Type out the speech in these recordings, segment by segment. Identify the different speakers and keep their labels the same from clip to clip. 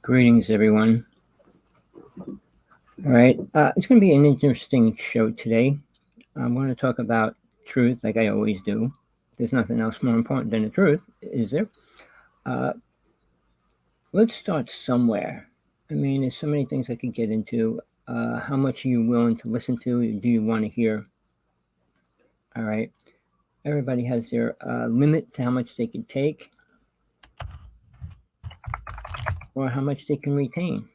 Speaker 1: Greetings, everyone. All right, it's going to be an interesting show today. I'm going to talk about truth, like I always do. There's nothing else more important than the truth, is there? Uh, let's start somewhere. I mean, there's so many things I could get into. How much are you willing to listen to? Do you want to hear? All right. Everybody has their limit to how much they can take or how much they can retain.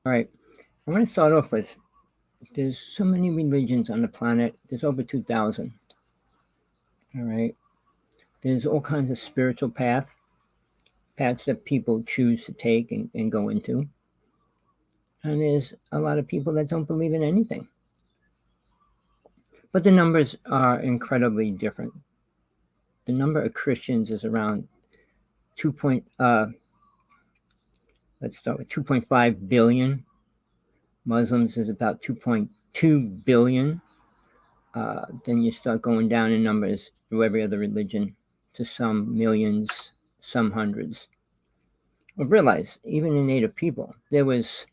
Speaker 1: All right. I'm going to start off with there's so many religions on the planet. There's over 2,000. All right. There's all kinds of spiritual paths that people choose to take and go into. And there's a lot of people that don't believe in anything. But the numbers are incredibly different. The number of Christians is around let's start with 2.5 billion. Muslims is about 2.2 billion. Then you start going down in numbers through every other religion to some millions, some hundreds. But realize, even in Native people, there was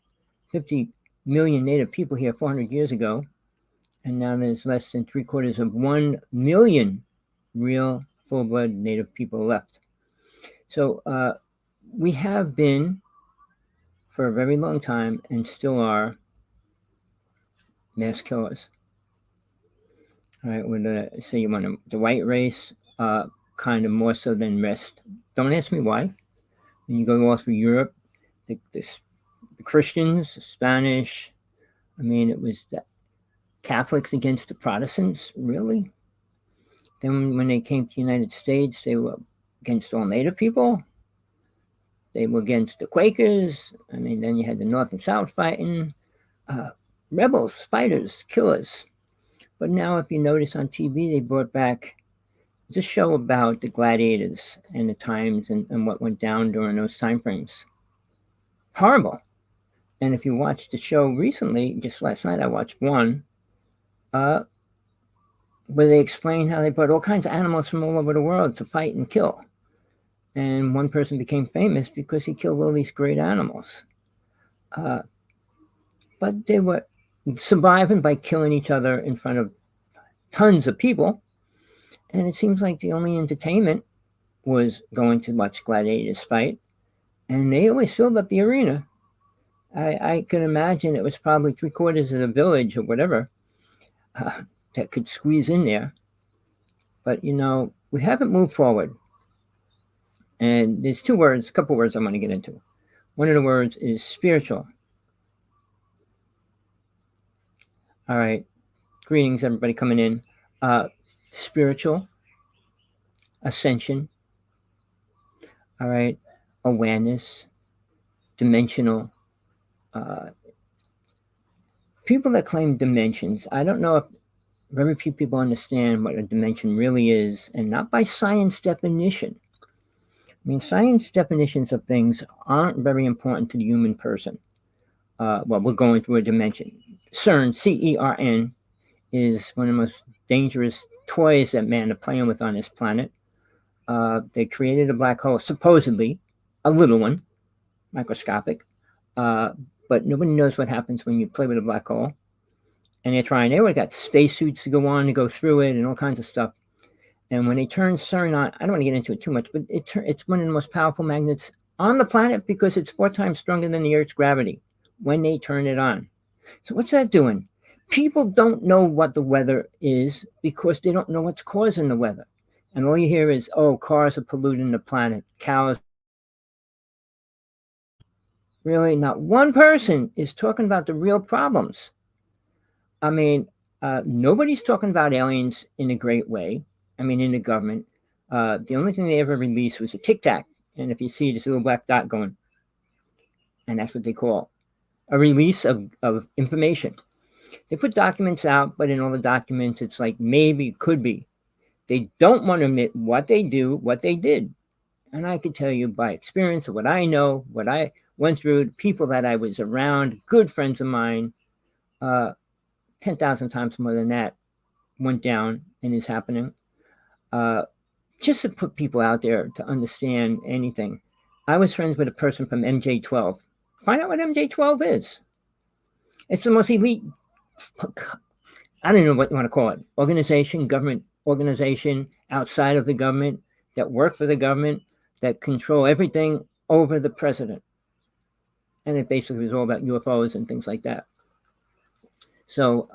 Speaker 1: 50 million Native people here 400 years ago, and now there's less than 1/4 million real full-blood Native people left. So we have been, for a very long time, and still are, mass killers. All right, with say you want the white race, kind of more so than rest. Don't ask me why. When you go all through Europe, the Christians, the Spanish, I mean, it was the Catholics against the Protestants, really? Then when they came to the United States, they were against all Native people. They were against the Quakers. I mean, then you had the North and South fighting. Rebels, fighters, killers. But now, if you notice on TV, they brought back a show about the gladiators and the times and what went down during those time frames. Horrible. And if you watched the show recently, just last night I watched one, where they explain how they brought all kinds of animals from all over the world to fight and kill. And one person became famous because he killed all these great animals. But they were surviving by killing each other in front of tons of people. And it seems like the only entertainment was going to watch gladiators fight. And they always filled up the arena. I can imagine it was probably 3/4 of the village or whatever that could squeeze in there. But, you know, we haven't moved forward. And there's a couple words I'm going to get into. One of the words is spiritual. All right. Greetings, everybody coming in. Spiritual, ascension, all right, awareness, dimensional. People that claim dimensions, I don't know if very few people understand what a dimension really is, and not by science definition. I mean, science definitions of things aren't very important to the human person. Well, we're going through a dimension. CERN, CERN, is one of the most dangerous toys that man are playing with on this planet. They created a black hole, supposedly, a little one, microscopic, but nobody knows what happens when you play with a black hole. And they would have got spacesuits to go on to go through it and all kinds of stuff. And when they turn CERN on, I don't want to get into it too much, but it's one of the most powerful magnets on the planet because it's 4 times stronger than the Earth's gravity when they turn it on. So what's that doing? People don't know what the weather is because they don't know what's causing the weather. And all you hear is, oh, cars are polluting the planet, cows. Really, not one person is talking about the real problems. I mean, nobody's talking about aliens in a great way. I mean, in the government. The only thing they ever released was a Tic Tac. And if you see this little black dot going, and that's what they call a release of information. They put documents out, but in all the documents, it's like maybe, could be. They don't want to admit what they do, what they did. And I can tell you by experience of what I know, what I went through, the people that I was around, good friends of mine, 10,000 times more than that went down and is happening. just to put people out there to understand anything. I was friends with a person from MJ12. Find out what MJ12 is. It's the most elite, I don't know what you want to call it, organization, government organization outside of the government that work for the government, that control everything over the president. And it basically was all about UFOs and things like that. So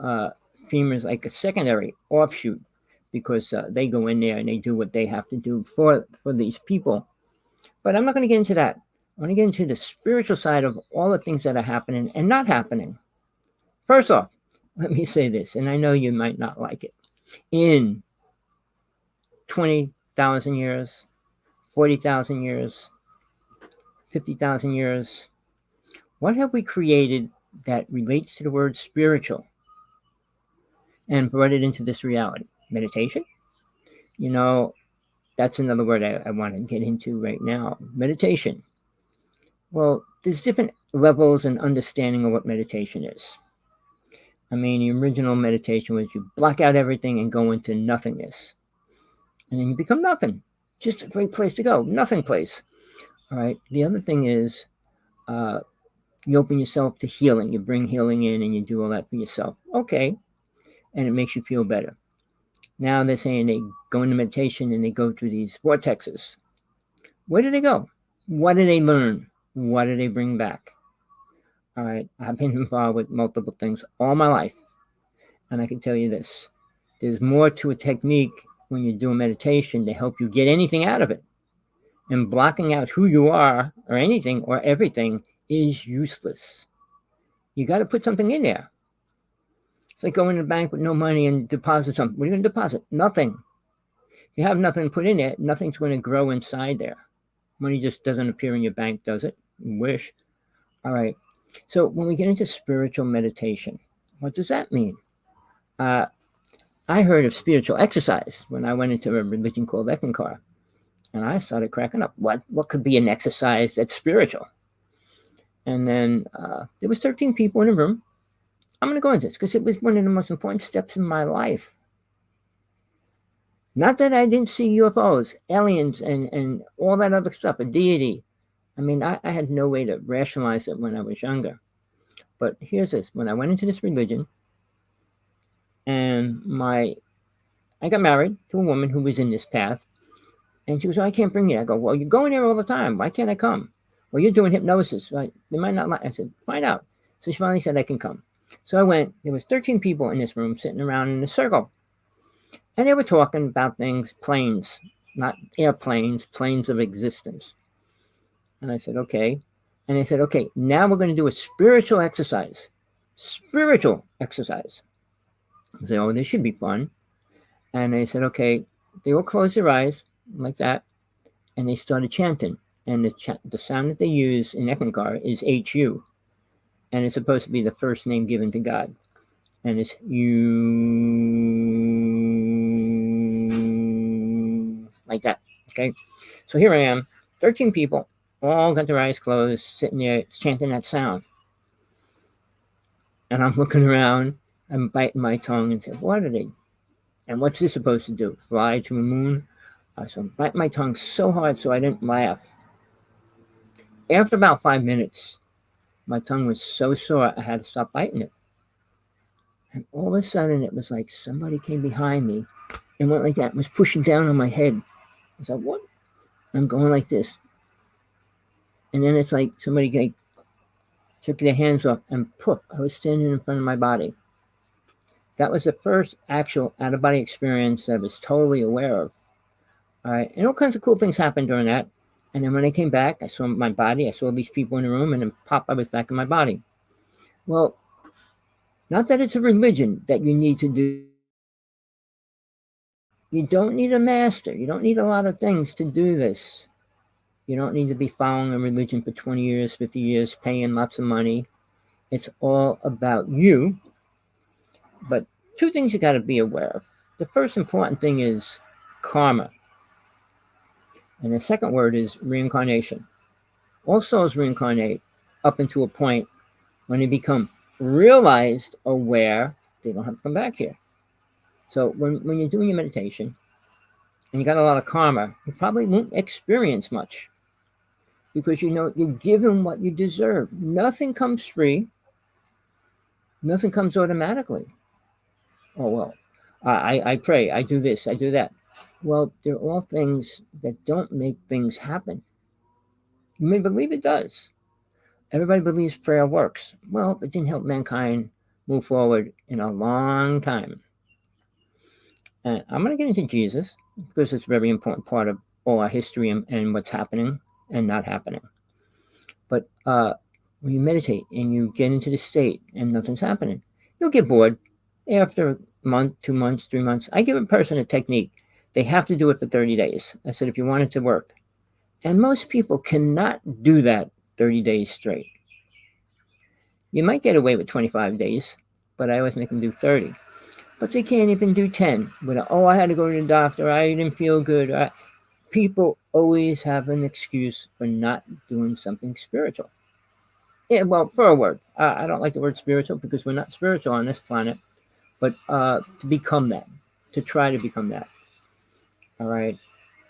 Speaker 1: FEMA is like a secondary offshoot because they go in there and they do what they have to do for these people. But I'm not going to get into that. I want to get into the spiritual side of all the things that are happening and not happening. First off, let me say this, and I know you might not like it. In 20,000 years, 40,000 years, 50,000 years, what have we created that relates to the word spiritual and brought it into this reality? Meditation? You know, that's another word I want to get into right now. Meditation. Well, there's different levels and understanding of what meditation is. I mean, the original meditation was you block out everything and go into nothingness. And then you become nothing. Just a great place to go. Nothing place. All right. The other thing is you open yourself to healing. You bring healing in and you do all that for yourself. Okay. And it makes you feel better. Now they're saying they go into meditation and they go through these vortexes. Where do they go? What do they learn? What do they bring back? All right. I've been involved with multiple things all my life. And I can tell you this. There's more to a technique when you're doing meditation to help you get anything out of it. And blocking out who you are or anything or everything is useless. You got to put something in there. It's like going to the bank with no money and deposit something. What are you going to deposit? Nothing. If you have nothing put in there, nothing's going to grow inside there. Money just doesn't appear in your bank, does it? You wish. All right. So when we get into spiritual meditation, what does that mean? I heard of spiritual exercise when I went into a religion called Eckankar. And I started cracking up. What could be an exercise that's spiritual? And then there was 13 people in the room. I'm going to go into this because it was one of the most important steps in my life. Not that I didn't see UFOs, aliens, and all that other stuff, a deity. I mean, I had no way to rationalize it when I was younger. But here's this. When I went into this religion, and I got married to a woman who was in this path, and she goes, "Oh, I can't bring you." I go, "Well, you're going there all the time. Why can't I come?" "Well, you're doing hypnosis. Right? They might not like." I said, "Find out." So she finally said I can come. So I went. There was 13 people in this room sitting around in a circle. And they were talking about things, planes, not airplanes, planes of existence. And I said, okay. And they said, okay, now we're going to do a spiritual exercise. Spiritual exercise. I said, oh, this should be fun. And they said, okay. They all closed their eyes like that. And they started chanting. And the sound that they use in Eckankar is HU. And it's supposed to be the first name given to God. And it's you, like that. Okay. So here I am, 13 people, all got their eyes closed, sitting there chanting that sound. And I'm looking around, I'm biting my tongue and saying, what are they? And what's this supposed to do? Fly to the moon? So I'm biting my tongue so hard so I didn't laugh. After about 5 minutes, my tongue was so sore I had to stop biting it. And all of a sudden, it was like somebody came behind me and went like that, and was pushing down on my head. I was like, what? I'm going like this. And then it's like somebody took their hands off and poof, I was standing in front of my body. That was the first actual out-of-body experience that I was totally aware of. All right. And all kinds of cool things happened during that. And then when I came back, I saw my body. I saw these people in the room, and then pop, I was back in my body. Well, not that it's a religion that you need to do. You don't need a master. You don't need a lot of things to do this. You don't need to be following a religion for 20 years, 50 years, paying lots of money. It's all about you. But two things you got to be aware of. The first important thing is karma. And the second word is reincarnation. All souls reincarnate up into a point when they become realized aware they don't have to come back here. So when you're doing your meditation, and you got a lot of karma, you probably won't experience much because you're given what you deserve. Nothing comes free, nothing comes automatically. Oh, well, I pray, I do this, I do that. Well, they're all things that don't make things happen. You may believe it does. Everybody believes prayer works. Well, it didn't help mankind move forward in a long time. And I'm going to get into Jesus because it's a very important part of all our history and what's happening and not happening. But when you meditate and you get into the state and nothing's happening, you'll get bored after a month, 2 months, 3 months. I give a person a technique. They have to do it for 30 days. I said, if you want it to work. And most people cannot do that 30 days straight. You might get away with 25 days, but I always make them do 30. But they can't even do 10 without, I had to go to the doctor, I didn't feel good. People always have an excuse for not doing something spiritual. Yeah, well, for a word. I don't like the word spiritual because we're not spiritual on this planet, but to become that, to try to become that. All right.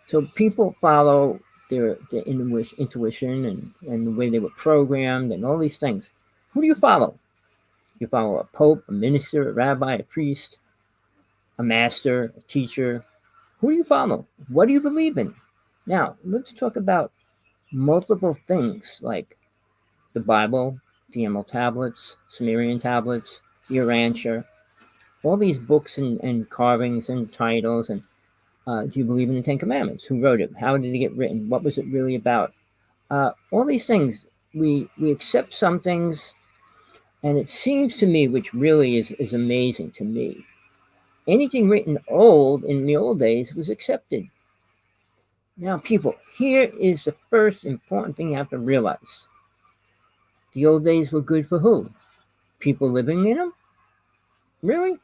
Speaker 1: So people follow their intuition and the way they were programmed and all these things. Who do you follow? You follow a pope, a minister, a rabbi, a priest, a master, a teacher. Who do you follow? What do you believe in? Now, let's talk about multiple things like the Bible, the Emerald tablets, Sumerian tablets, the Urantia, all these books and carvings and titles. And do you believe in the Ten Commandments? Who wrote it? How did it get written? What was it really about? All these things, we accept some things, and it seems to me, which really is amazing to me, anything written in the old days was accepted. Now, people, here is the first important thing you have to realize. The old days were good for who? People living in them? Really?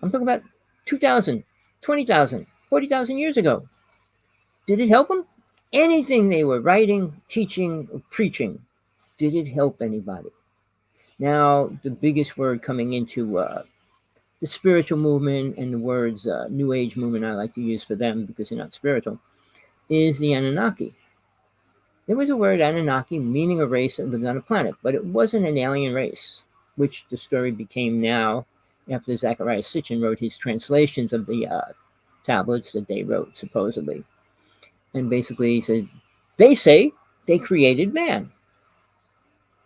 Speaker 1: I'm talking about 2,000, 20,000, 40,000 years ago. Did it help them? Anything they were writing, teaching, or preaching, did it help anybody? Now, the biggest word coming into the spiritual movement and the words New Age movement I like to use for them because they're not spiritual, is the Anunnaki. There was a word Anunnaki meaning a race that lived on a planet, but it wasn't an alien race, which the story became now after Zecharia Sitchin wrote his translations of the tablets that they wrote, supposedly. And basically he said, they say they created man.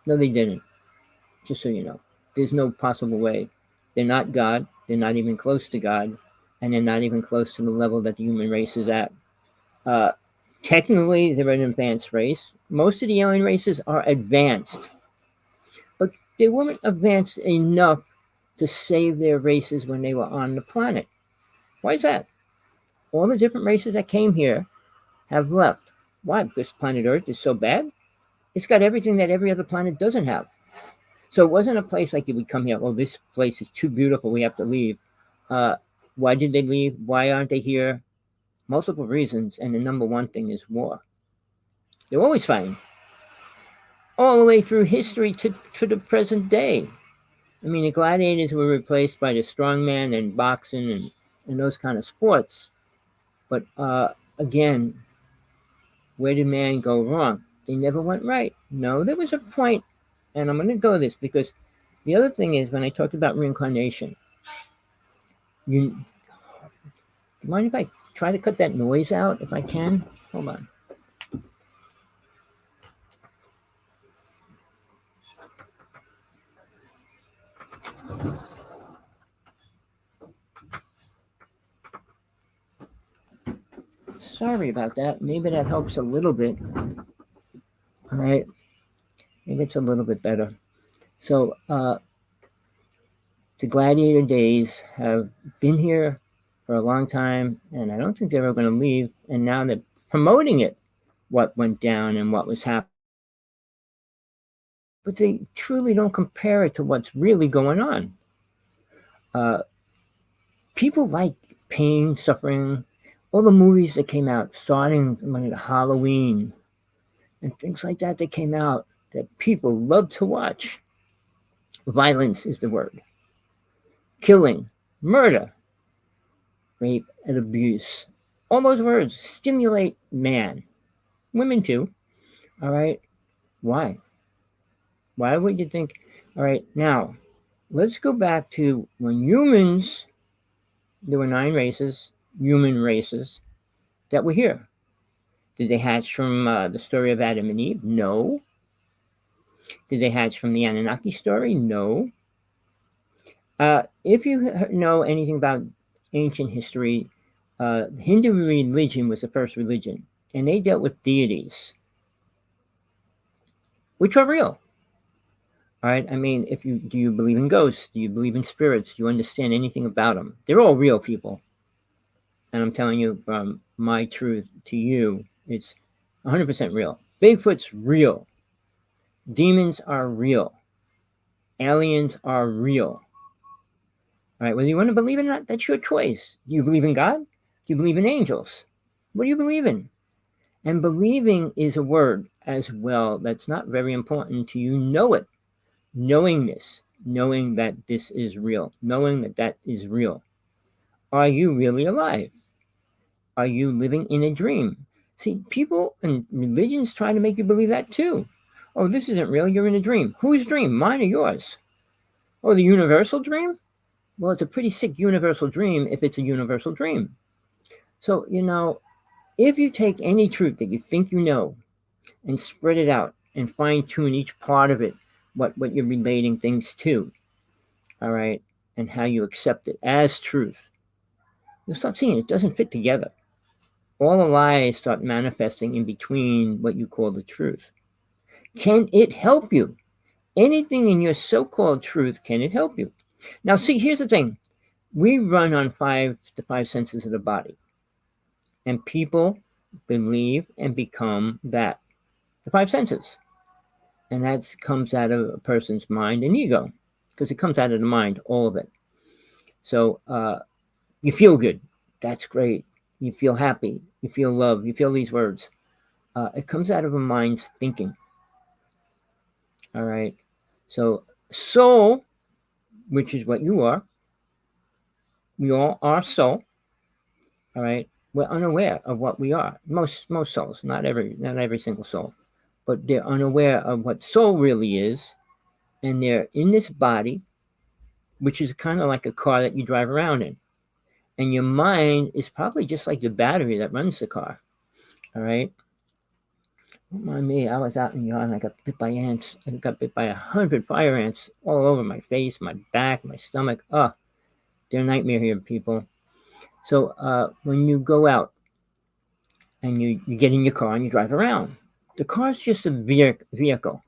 Speaker 1: No, they didn't. Just so you know. There's no possible way. They're not God. They're not even close to God. And they're not even close to the level that the human race is at. Technically, they're an advanced race. Most of the alien races are advanced. But they weren't advanced enough to save their races when they were on the planet. Why is that? All the different races that came here have left. Why? Because planet Earth is so bad? It's got everything that every other planet doesn't have. So it wasn't a place like you would come here, this place is too beautiful, we have to leave. Why did they leave? Why aren't they here? Multiple reasons, and the number one thing is war. They're always fighting. All the way through history to the present day. I mean, the gladiators were replaced by the strongman and boxing and those kind of sports. But again, where did man go wrong? They never went right. No, there was a point, and I'm going to go this because the other thing is when I talked about reincarnation, do you mind if I try to cut that noise out if I can? Hold on. Sorry about that. Maybe that helps a little bit. All right. Maybe it's a little bit better. So the gladiator days have been here for a long time, and I don't think they're ever going to leave. And now they're promoting it, what went down and what was happening. But they truly don't compare it to what's really going on. People like pain, suffering, all the movies that came out, starting when Halloween and things like that came out that people love to watch. Violence is the word. Killing, murder, rape, and abuse. All those words stimulate man, women too. All right. Why? Why would you think? All right. Now, let's go back to when humans, there were 9 races, human races, that were here. Did they hatch from the story of Adam and Eve? No. Did they hatch from the Anunnaki story? No. If you know anything about ancient history, Hindu religion was the first religion, and they dealt with deities, which are real. All right. I mean, if you do you believe in ghosts? Do you believe in spirits? Do you understand anything about them? They're all real people, and I'm telling you from my truth to you, it's 100% real. Bigfoot's real. Demons are real. Aliens are real. All right, whether you want to believe in that, that's your choice. Do you believe in God? Do you believe in angels? What do you believe in? And believing is a word as well that's not very important to you. Know it. Knowing this, knowing that this is real, knowing that that is real. Are you really alive? Are you living in a dream? See, people and religions try to make you believe that too. Oh, this isn't real. You're in a dream. Whose dream? Mine or yours? Oh, the universal dream? Well, it's a pretty sick universal dream if it's a universal dream. So, if you take any truth that you think you know and spread it out and fine tune each part of it, what you're relating things to, all right, and how you accept it as truth, you'll start seeing it doesn't fit together. All the lies start manifesting in between what you call the truth. Can it help you? Anything in your so-called truth, can it help you? Now, see, here's the thing. We run on the five senses of the body. And people believe and become that, the five senses. And that comes out of a person's mind and ego, because it comes out of the mind, all of it. So you feel good. That's great. You feel happy. You feel love. You feel these words. It comes out of a mind's thinking. All right. So soul, which is what you are, we all are soul. All right. We're unaware of what we are. Most souls, not every single soul, but they're unaware of what soul really is, and they're in this body, which is kind of like a car that you drive around in. And your mind is probably just like the battery that runs the car. All right. Don't mind me. I was out in the yard and I got bit by ants. I got bit by 100 fire ants all over my face, my back, my stomach. Oh, they're a nightmare here, people. So when you go out and you get in your car and you drive around, the car's just a vehicle,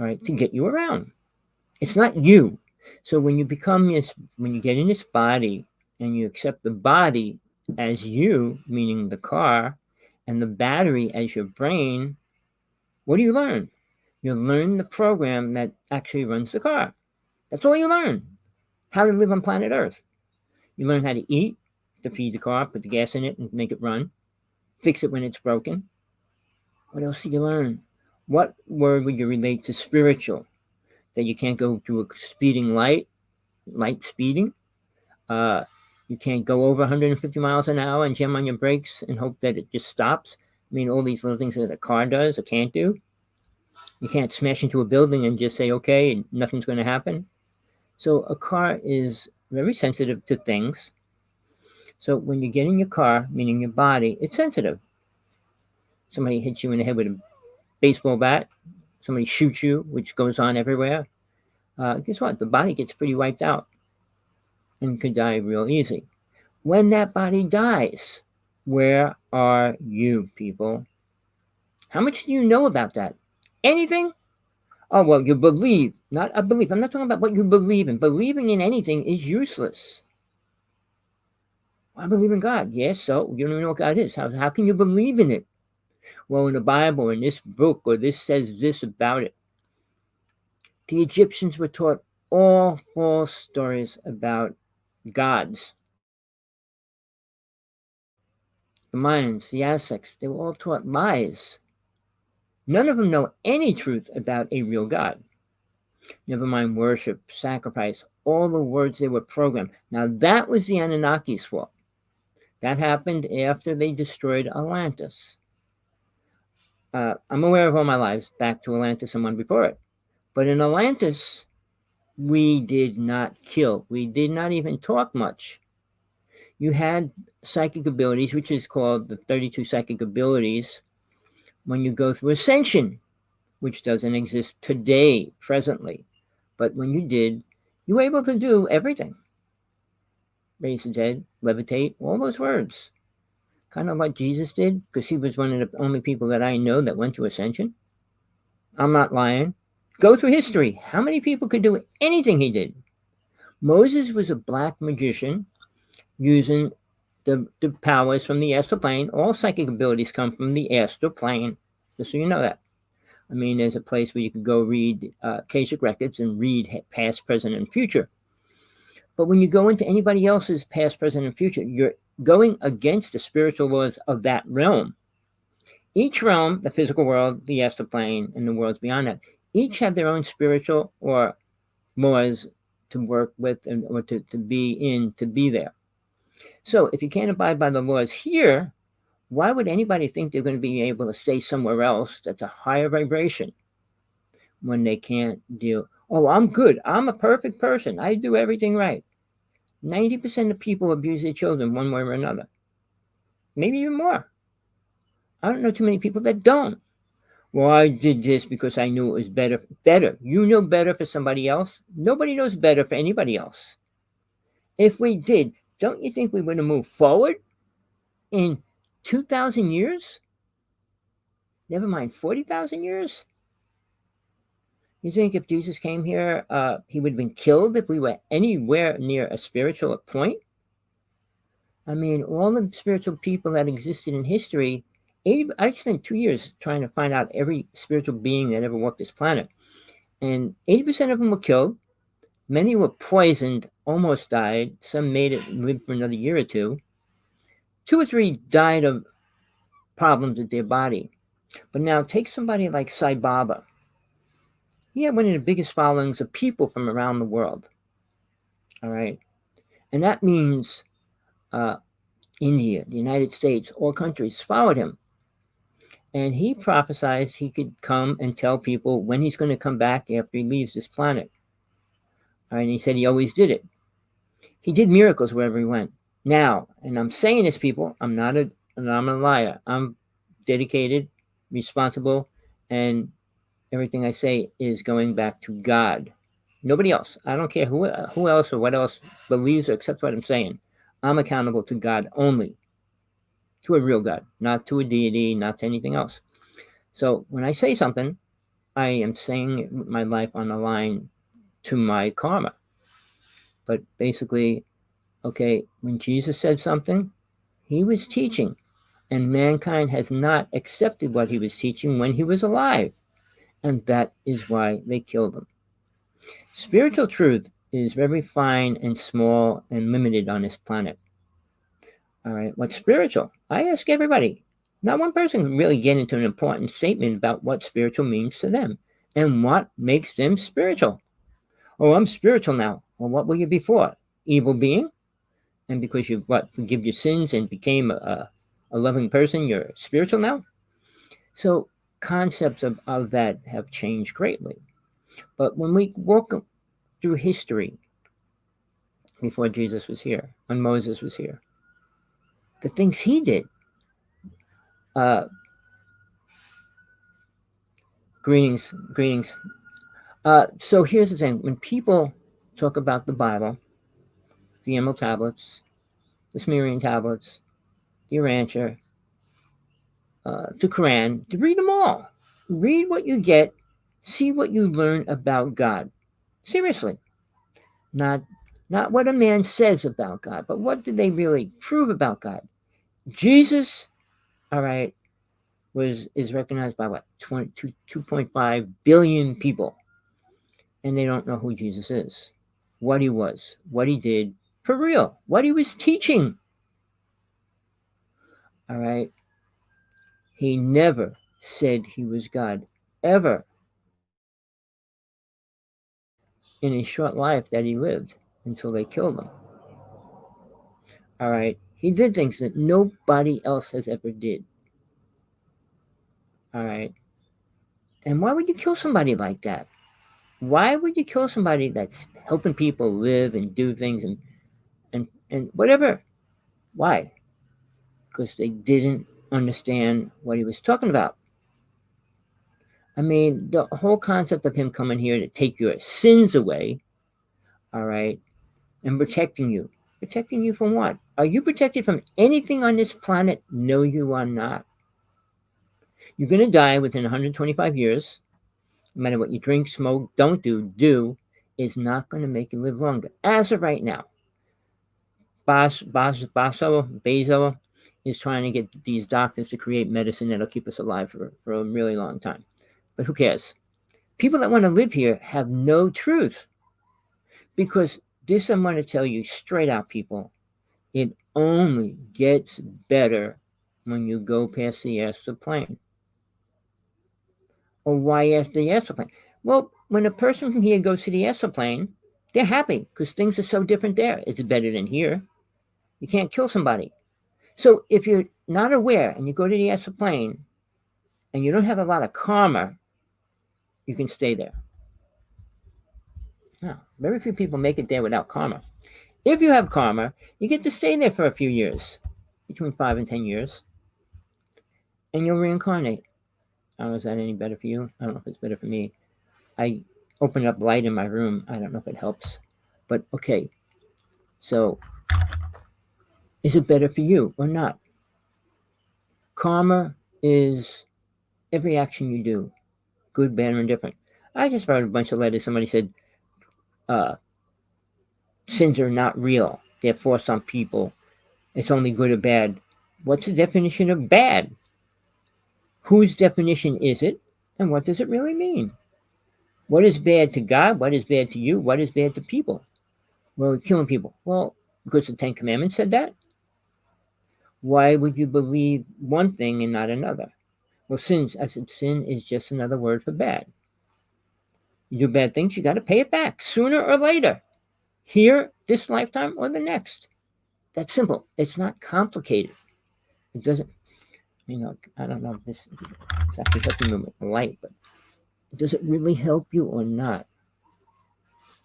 Speaker 1: all right, to get you around. It's not you. So when you when you get in this body and you accept the body as you, meaning the car, and the battery as your brain, what do you learn? You learn the program that actually runs the car. That's all you learn. How to live on planet Earth. You learn how to eat, to feed the car, put the gas in it and make it run, fix it when it's broken. What else do you learn? What word would you relate to spiritual? That you can't go through a speeding light speeding. You can't go over 150 miles an hour and jam on your brakes and hope that it just stops. I mean, all these little things that a car does or can't do. You can't smash into a building and just say, okay, nothing's going to happen. So a car is very sensitive to things. So when you get in your car, meaning your body, it's sensitive. Somebody hits you in the head with a baseball bat. Somebody shoots you, which goes on everywhere. Guess what? The body gets pretty wiped out and could die real easy. When that body dies, where are you, people? How much do you know about that? Anything? Oh, well, you believe. Not a belief. I'm not talking about what you believe in. Believing in anything is useless. I believe in God. Yes, so you don't even know what God is. How can you believe in it? Well, in the Bible, in this book, or this says this about it. The Egyptians were taught all false stories about gods. The Mayans, the Aztecs, they were all taught lies. None of them know any truth about a real God. Never mind worship, sacrifice, all the words they were programmed. Now, that was the Anunnaki's fault. That happened after they destroyed Atlantis. I'm aware of all my lives back to Atlantis and one before it. But in Atlantis, we did not kill. We did not even talk much. You had psychic abilities, which is called the 32 psychic abilities, when you go through ascension, which doesn't exist today, presently. But when you did, you were able to do everything. Raise the dead, levitate, all those words. Kind of like Jesus did, because he was one of the only people that I know that went to ascension. I'm not lying. Go through history. How many people could do anything he did? Moses was a black magician using the powers from the astral plane. All psychic abilities come from the astral plane, just so you know that. I mean, there's a place where you could go read Akashic records and read past, present, and future. But when you go into anybody else's past, present, and future, you're going against the spiritual laws of that realm. Each realm, the physical world, the astral plane, and the worlds beyond that, each have their own spiritual or laws to work with and or to be in, to be there. So if you can't abide by the laws here, why would anybody think they're going to be able to stay somewhere else that's a higher vibration when they can't deal? Oh, I'm good. I'm a perfect person. I do everything right. 90% of people abuse their children one way or another. Maybe even more. I don't know too many people that don't. Well, I did this because I knew it was better. Better. You know better for somebody else. Nobody knows better for anybody else. If we did, don't you think we would have moved forward in 2,000 years? Never mind 40,000 years? You think if Jesus came here, he would have been killed if we were anywhere near a spiritual point? I mean, all the spiritual people that existed in history, I spent 2 years trying to find out every spiritual being that ever walked this planet. And 80% of them were killed. Many were poisoned, almost died. Some made it and lived for another year or two. 2 or 3 died of problems with their body. But now take somebody like Sai Baba. He had one of the biggest followings of people from around the world. All right. And that means India, the United States, all countries followed him. And he prophesied he could come and tell people when he's going to come back after he leaves this planet. All right. And he said he always did it. He did miracles wherever he went. Now, and I'm saying this, people, I'm not a liar. I'm dedicated, responsible, and everything I say is going back to God. Nobody else. I don't care who else or what else believes or accepts what I'm saying. I'm accountable to God only, to a real God, not to a deity, not to anything else. So when I say something, I am saying my life on the line to my karma. But basically, okay, when Jesus said something, he was teaching, and mankind has not accepted what he was teaching when he was alive. And that is why they killed him. Spiritual truth is very fine and small and limited on this planet. All right, what's spiritual? I ask everybody. Not one person can really get into an important statement about what spiritual means to them and what makes them spiritual. Oh, I'm spiritual now. Well, what were you before? Evil being? And because you forgive your sins and became a loving person, you're spiritual now? So concepts of that have changed greatly. But when we walk through history before Jesus was here, when Moses was here, the things he did, greetings. So here's the thing. When people talk about the Bible, the Emerald Tablets, the Sumerian Tablets, the Urantia, the Quran, to read them all. Read what you get. See what you learn about God. Seriously. Not what a man says about God, but what did they really prove about God? Jesus, all right, is recognized by what? 2.5 billion people. And they don't know who Jesus is, what he was, what he did, for real, what he was teaching. All right. He never said he was God, ever, in his short life that he lived until they killed him. All right. He did things that nobody else has ever did. All right. And why would you kill somebody like that? Why would you kill somebody that's helping people live and do things and whatever? Why? Because they didn't understand what he was talking about. I mean, the whole concept of him coming here to take your sins away, all right, and protecting you. Protecting you from what? Are you protected from anything on this planet? No, you are not. You're going to die within 125 years. No matter what you drink, smoke, don't do is not going to make you live longer. As of right now, Basil is trying to get these doctors to create medicine that'll keep us alive for a really long time. But who cares? People that want to live here have no truth. Because this I'm going to tell you straight out, people. It only gets better when you go past the astral plane. Or why after the astral plane? Well, when a person from here goes to the astral plane, they're happy because things are so different there. It's better than here. You can't kill somebody. So if you're not aware and you go to the astral plane and you don't have a lot of karma, you can stay there. Now, very few people make it there without karma. If you have karma, you get to stay there for a few years, between 5 and 10 years, and you'll reincarnate. Oh, is that any better for you? I don't know if it's better for me. I opened up light in my room. I don't know if it helps. But okay, so is it better for you or not? Karma is every action you do, good, bad, or indifferent. I just wrote a bunch of letters. Somebody said, sins are not real. They're forced on people. It's only good or bad. What's the definition of bad? Whose definition is it? And what does it really mean? What is bad to God? What is bad to you? What is bad to people? Well, killing people. Well, because the Ten Commandments said that? Why would you believe one thing and not another? Well, sin is just another word for bad. You do bad things, you got to pay it back sooner or later. Here, this lifetime, or the next. That's simple. It's not complicated. It doesn't, I don't know if this is actually helping me with the light, but does it really help you or not?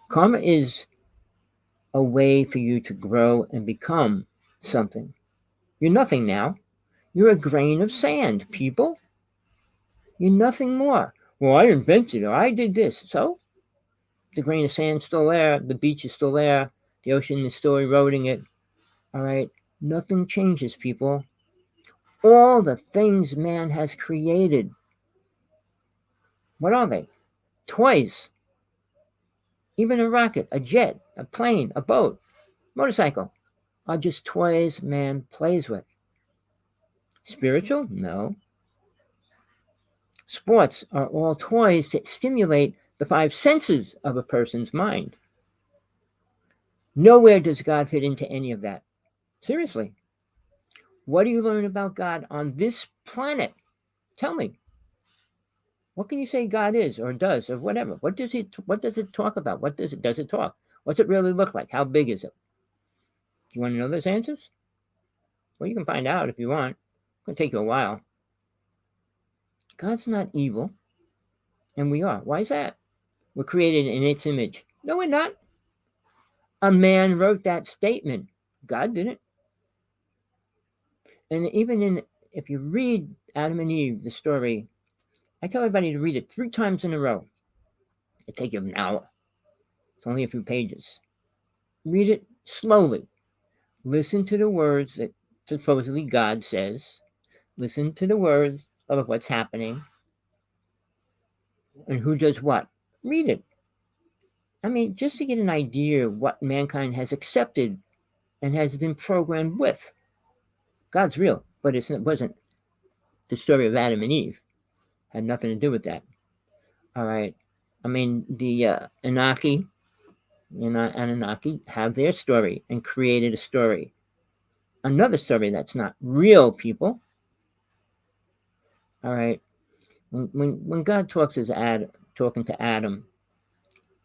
Speaker 1: Karma is a way for you to grow and become something. You're nothing now. You're a grain of sand, people. You're nothing more. Well, I invented it, or I did this. So, the grain of sand's still there. The beach is still there. The ocean is still eroding it. All right? Nothing changes, people. All the things man has created, what are they? Toys. Even a rocket, a jet, a plane, a boat, motorcycle are just toys man plays with. Spiritual? No. Sports are all toys to stimulate the 5 senses of a person's mind. Nowhere does God fit into any of that. Seriously. What do you learn about God on this planet? Tell me. What can you say God is or does or whatever? What does it talk about? What does it talk? What's it really look like? How big is it? Do you want to know those answers? Well, you can find out if you want. It's going to take you a while. God's not evil, and we are. Why is that? We're created in its image. No, we're not. A man wrote that statement. God didn't. And even if you read Adam and Eve, the story, I tell everybody to read it 3 times in a row. It'll take you an hour. It's only a few pages. Read it slowly. Listen to the words that supposedly God says. Listen to the words of what's happening and who does what. Read it. I mean, just to get an idea of what mankind has accepted and has been programmed with. God's real, but it wasn't. The story of Adam and Eve had nothing to do with that. All right. I mean, the Anunnaki have their story and created a story. Another story that's not real, people. All right. When God talks as talking to Adam,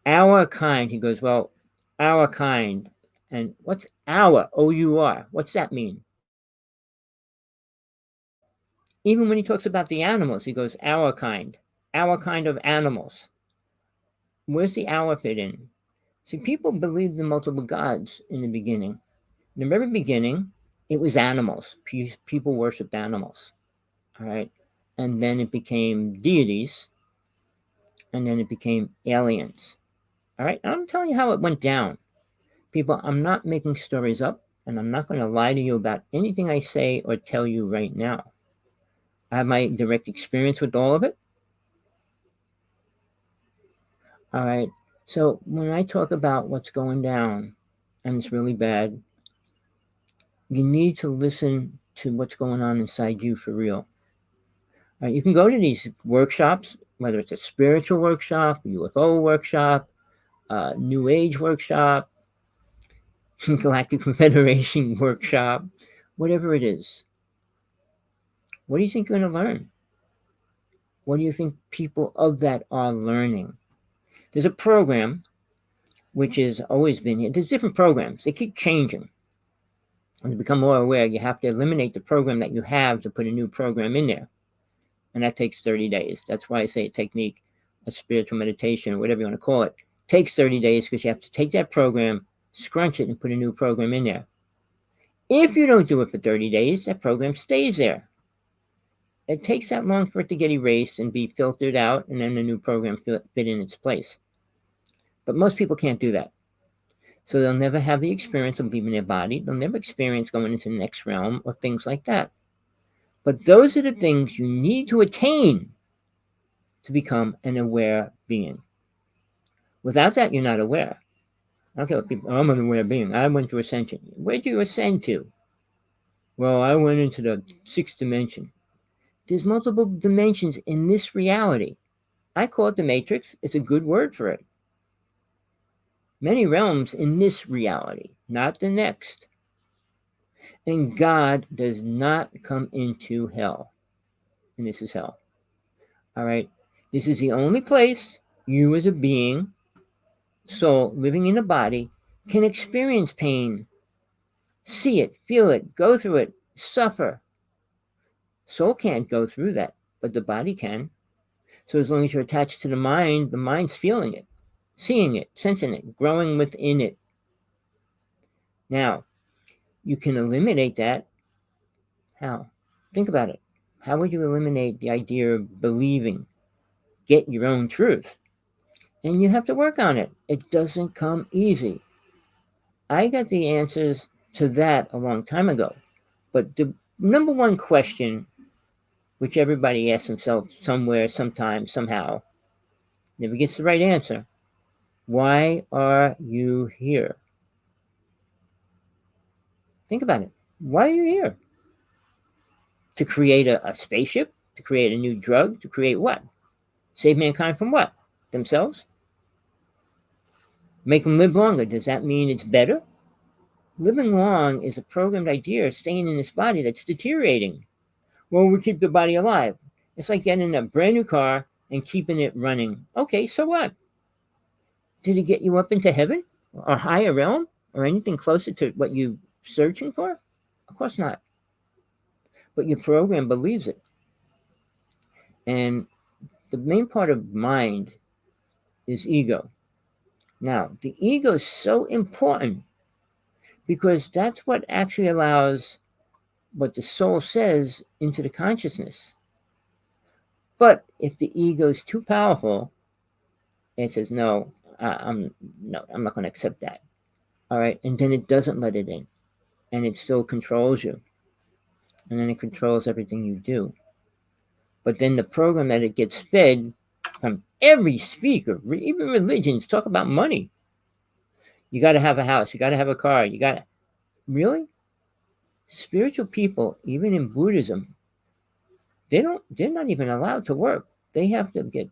Speaker 1: our kind, he goes, well, our kind. And what's our, O-U-R? What's that mean? Even when he talks about the animals, he goes, our kind of animals. Where's the our fit in? See, people believed in multiple gods in the beginning. In the very beginning, it was animals. People worshipped animals. All right. And then it became deities. And then it became aliens. All right. I'm telling you how it went down. People, I'm not making stories up, and I'm not going to lie to you about anything I say or tell you right now. I have my direct experience with all of it. All right. So when I talk about what's going down, and it's really bad, you need to listen to what's going on inside you for real. All right, you can go to these workshops, whether it's a spiritual workshop, a UFO workshop, New Age workshop, Galactic Federation workshop, whatever it is. What do you think you're going to learn? What do you think people of that are learning? There's a program which has always been here. There's different programs. They keep changing. And to become more aware, you have to eliminate the program that you have to put a new program in there. And that takes 30 days. That's why I say a technique, a spiritual meditation, or whatever you want to call it, takes 30 days because you have to take that program, scrunch it, and put a new program in there. If you don't do it for 30 days, that program stays there. It takes that long for it to get erased and be filtered out, and then the new program fit in its place. But most people can't do that. So they'll never have the experience of leaving their body. They'll never experience going into the next realm or things like that. But those are the things you need to attain to become an aware being. Without that, you're not aware. I don't care what people, I'm an aware being. I went to ascension. Where'd you ascend to? Well, I went into the 6th dimension. There's multiple dimensions in this reality. I call it the matrix. It's a good word for it. Many realms in this reality, not the next. And God does not come into hell. And this is hell. All right. This is the only place you as a being, soul, living in a body, can experience pain, see it, feel it, go through it, suffer. Soul can't go through that, but the body can. So as long as you're attached to the mind's feeling it, seeing it, sensing it, growing within it. Now, you can eliminate that. How? Think about it. How would you eliminate the idea of believing? Get your own truth. And you have to work on it. It doesn't come easy. I got the answers to that a long time ago. But the number one question, which everybody asks themselves somewhere, sometime, somehow, never gets the right answer. Why are you here? Think about it. Why are you here? To create a spaceship? To create a new drug? To create what? Save mankind from what? Themselves? Make them live longer. Does that mean it's better? Living long is a programmed idea of staying in this body that's deteriorating. Well, we keep the body alive. It's like getting a brand new car and keeping it running. Okay, so what? Did it get you up into heaven or higher realm or anything closer to what you're searching for? Of course not. But your program believes it. And the main part of mind is ego. Now, the ego is so important because that's what actually allows what the soul says into the consciousness. But if the ego is too powerful, it says, no, I'm not going to accept that. All right. And then it doesn't let it in. And it still controls you. And then it controls everything you do. But then the program that it gets fed from every speaker, even religions, talk about money. You got to have a house. You got to have a car. You got to. Really? Spiritual people, even in Buddhism, they're not even allowed to work. They have to get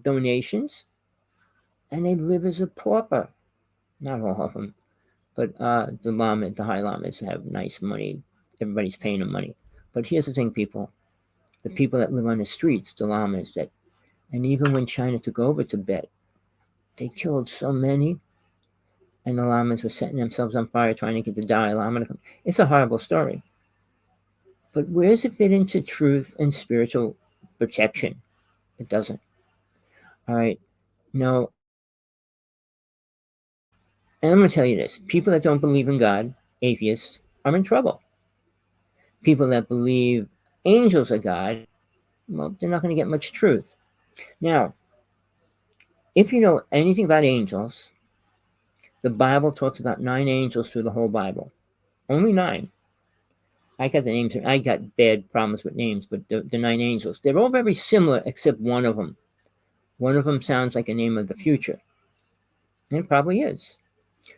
Speaker 1: donations and they live as a pauper. Not all of them, but the high lamas have nice money. Everybody's paying them money. But here's the thing, people. The people that live on the streets, the lamas, and even when China took over Tibet, they killed so many, and the lamas were setting themselves on fire trying to get the Dalai Lama to come. It's a horrible story. But where does it fit into truth and spiritual protection? It doesn't. All right. No. And I'm going to tell you this: people that don't believe in God, atheists, are in trouble. People that believe angels are God, well, they're not going to get much truth. Now, if you know anything about angels, the Bible talks about 9 angels through the whole Bible. Only 9. I got the names. I got bad problems with names, but the 9 angels, they're all very similar except one of them. One of them sounds like a name of the future. And it probably is.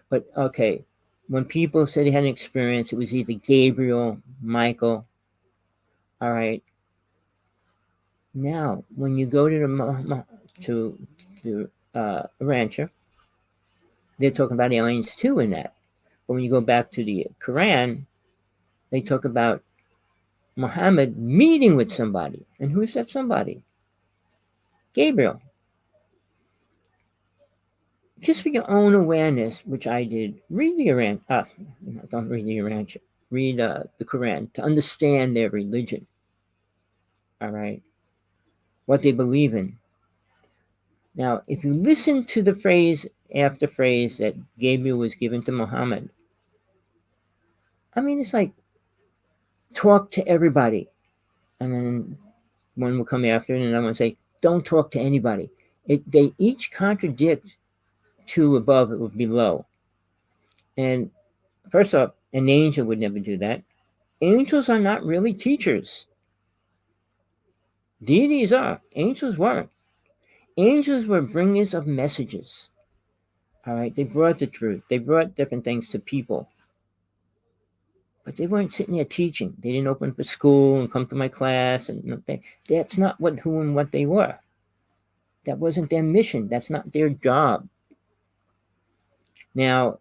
Speaker 1: But okay, when people said they had an experience, it was either Gabriel, Michael. All right. Now, when you go to the rancher, they're talking about aliens too in that. But when you go back to the Quran, they talk about Muhammad meeting with somebody. And who's that somebody? Gabriel. Just for your own awareness, which I did, read the Quran. Don't read the Quran. Read the Quran to understand their religion. All right, what they believe in. Now, if you listen to the phrase after phrase that Gabriel was given to Muhammad, I mean, it's like talk to everybody, and then one will come after, and another one will say, don't talk to anybody. They each contradict two above or below. And first off, an angel would never do that. Angels are not really teachers. Deities are. Angels weren't. Angels were bringers of messages. All right, they brought the truth. They brought different things to people. But they weren't sitting there teaching. They didn't open for school and come to my class. And that's not who and what they were. That wasn't their mission. That's not their job. Now,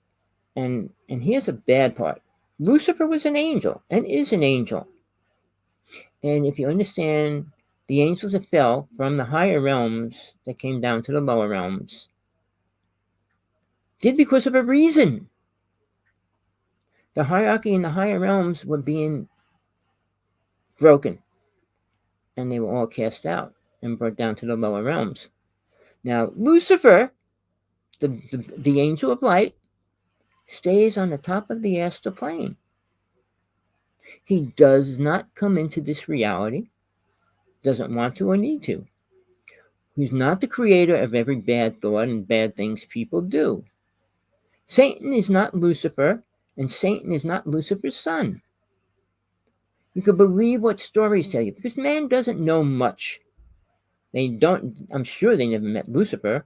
Speaker 1: and here's a bad part. Lucifer was an angel and is an angel. And if you understand, the angels that fell from the higher realms that came down to the lower realms did because of a reason. The hierarchy in the higher realms were being broken, and they were all cast out and brought down to the lower realms. Now, Lucifer, the angel of light, stays on the top of the astral plane. He does not come into this reality, doesn't want to or need to. He's not the creator of every bad thought and bad things people do. Satan is not Lucifer, and Satan is not Lucifer's son. You could believe what stories tell you, because man doesn't know much. I'm sure they never met Lucifer.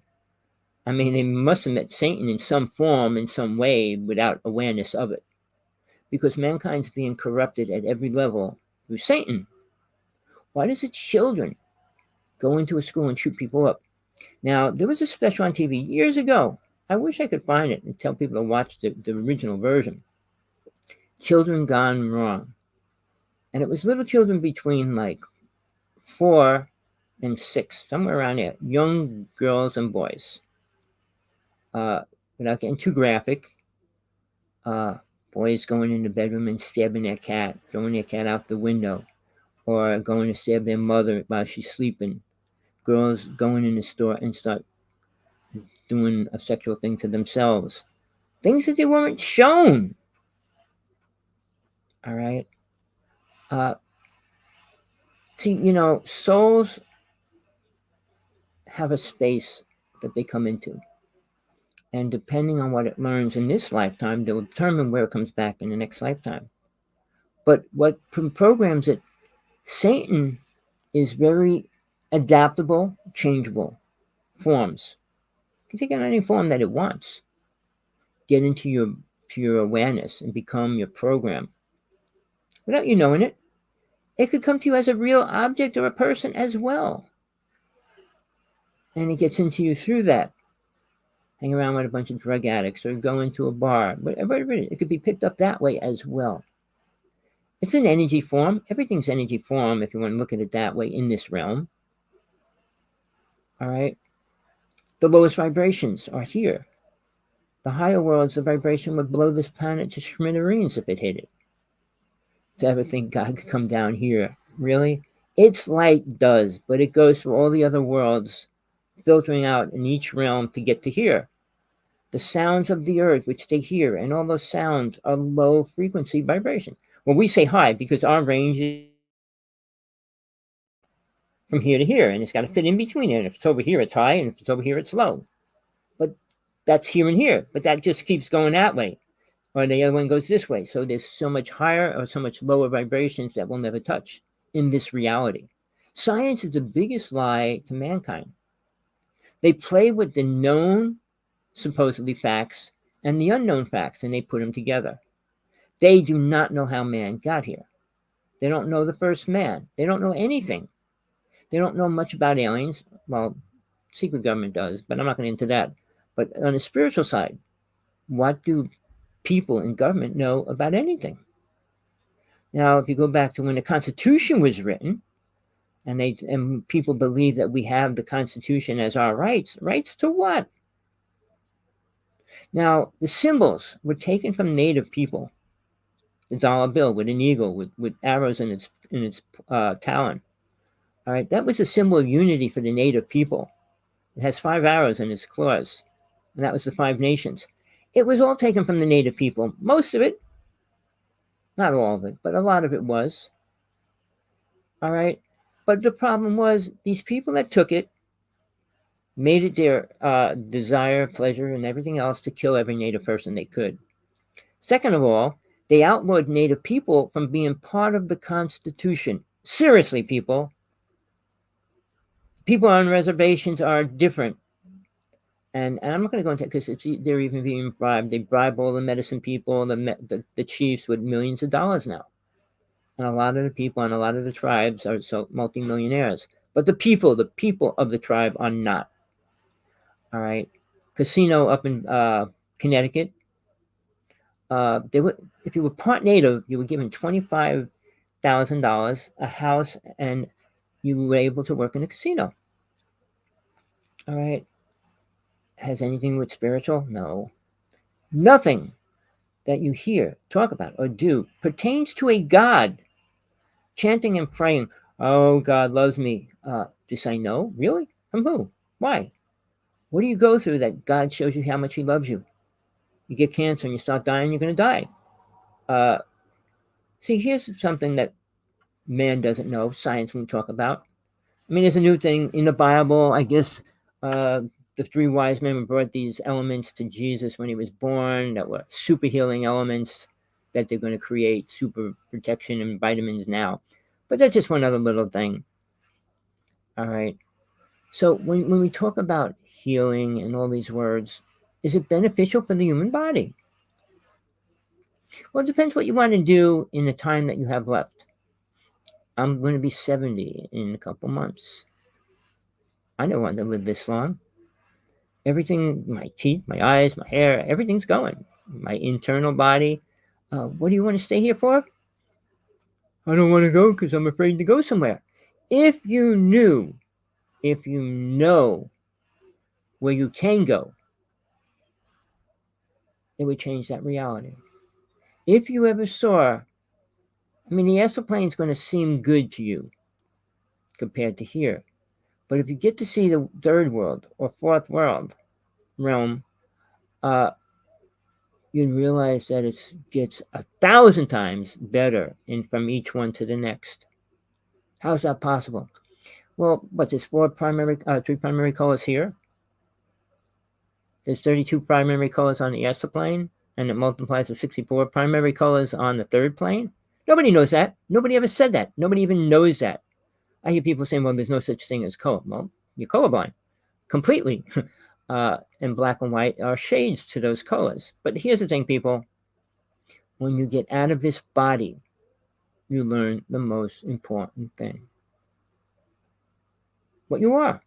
Speaker 1: I mean, they must have met Satan in some form, in some way, without awareness of it. Because mankind's being corrupted at every level through Satan. Why does the children go into a school and shoot people up? Now, there was a special on TV years ago. I wish I could find it and tell people to watch the original version. Children Gone Wrong. And it was little children between like 4 and 6, somewhere around there. Young girls and boys. Without getting too graphic, boys going in the bedroom and stabbing their cat, throwing their cat out the window, or going to stab their mother while she's sleeping. Girls going in the store and start doing a sexual thing to themselves. Things that they weren't shown. All right. See, souls have a space that they come into. And depending on what it learns in this lifetime, they'll determine where it comes back in the next lifetime. But what programs it, Satan is very adaptable, changeable forms. You can take on any form that it wants. Get into your awareness and become your program. Without you knowing it, it could come to you as a real object or a person as well. And it gets into you through that. Hang around with a bunch of drug addicts or go into a bar. Whatever it could be picked up that way as well. It's an energy form. Everything's energy form if you want to look at it that way in this realm. All right? The lowest vibrations are here. The higher worlds, the vibration would blow this planet to smithereens if it hit it. to ever think God could come down here. Really? Its light does, but it goes through all the other worlds, filtering out in each realm to get to here. The sounds of the earth, which they hear, and all those sounds are low frequency vibration. Well, we say high because our range is from here to here, and it's got to fit in between it. And if it's over here, it's high, and if it's over here, it's low. But that's here and here, but that just keeps going that way. Or the other one goes this way. So there's so much higher or so much lower vibrations that we'll never touch in this reality. Science is the biggest lie to mankind. They play with the known, supposedly facts, and the unknown facts, and they put them together. They do not know how man got here. They don't know the first man. They don't know anything. They don't know much about aliens. Well, secret government does, but I'm not going into that. But on the spiritual side, what do people in government know about anything? Now, if you go back to when the Constitution was written, and people believe that we have the Constitution as our rights. Rights to what? Now, the symbols were taken from native people. The dollar bill with an eagle with arrows in its talon. All right, that was a symbol of unity for the native people. It has 5 arrows in its claws, and that was the 5 nations. It was all taken from the native people. Most of it, not all of it, but a lot of it was. All right, but the problem was these people that took it made it their desire, pleasure, and everything else to kill every native person they could. Second of all, they outlawed native people from being part of the Constitution. Seriously, people. People on reservations are different. And I'm not going to go into it because they're even being bribed. They bribe all the medicine people, the chiefs with millions of dollars now. And a lot of the people and a lot of the tribes are multimillionaires. But the people of the tribe are not. All right. Casino up in Connecticut. If you were part native, you were given $25,000, a house, and you were able to work in a casino. All right. Has anything with spiritual? No. Nothing that you hear, talk about, or do pertains to a God. Chanting and praying, oh, God loves me. Just say no? Really? From who? Why? What do you go through that God shows you how much he loves you? You get cancer and you start dying, you're going to die. See, here's something that man doesn't know, science won't talk about. I mean, there's a new thing in the Bible. I guess the 3 wise men brought these elements to Jesus when he was born that were super healing elements that they're going to create super protection and vitamins now. But that's just one other little thing. All right. So when we talk about healing and all these words, is it beneficial for the human body? Well, it depends what you want to do in the time that you have left. I'm going to be 70 in a couple months. I don't want to live this long. Everything, my teeth, my eyes, my hair, everything's going. My internal body. What do you want to stay here for? I don't want to go because I'm afraid to go somewhere. If you know where you can go, it would change that reality. If you ever saw, the astral plane is going to seem good to you compared to here. But if you get to see the 3rd world or 4th world realm, you'd realize that it gets 1,000 times better from each one to the next. How's that possible? Well, there's 3 primary colors here. There's 32 primary colors on the astral plane, and it multiplies to 64 primary colors on the 3rd plane. Nobody knows that. Nobody ever said that. Nobody even knows that. I hear people saying, well, there's no such thing as color. Well, you're colorblind. Completely. And black and white are shades to those colors. But here's the thing, people. When you get out of this body, you learn the most important thing. What you are.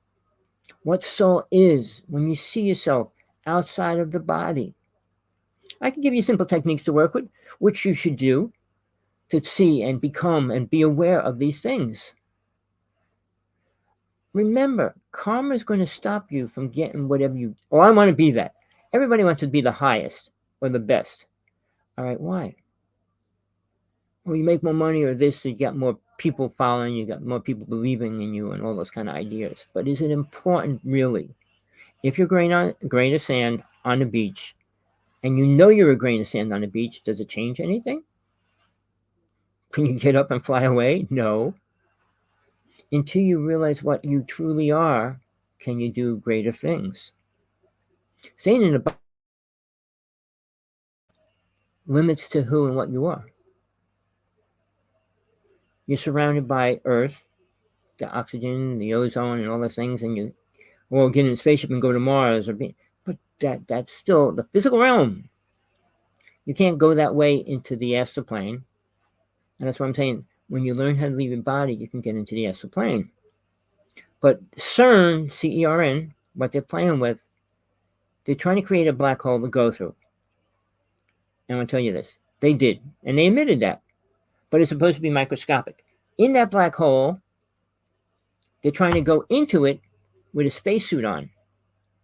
Speaker 1: What soul is when you see yourself outside of the body. I can give you simple techniques to work with, which you should do to see and become and be aware of these things. Remember, karma is going to stop you from getting whatever I want to be that. Everybody wants to be the highest or the best. All right, why? Well, you make more money or this, you got more people following, you got more people believing in you and all those kind of ideas. But is it important really? If you're a grain of sand on the beach and you know you're a grain of sand on the beach, does it change anything? Can you get up and fly away? No. Until you realize what you truly are, can you do greater things? Staying in the box limits to who and what you are. You're surrounded by Earth, the oxygen, the ozone, and all those things, and you get in a spaceship and go to Mars, but that's still the physical realm. You can't go that way into the astral plane, and that's what I'm saying. When you learn how to leave your body, you can get into the astral plane. But CERN, CERN, what they're playing with, they're trying to create a black hole to go through. And I'm going to tell you this. They did, and they admitted that. But it's supposed to be microscopic. In that black hole, they're trying to go into it with a spacesuit on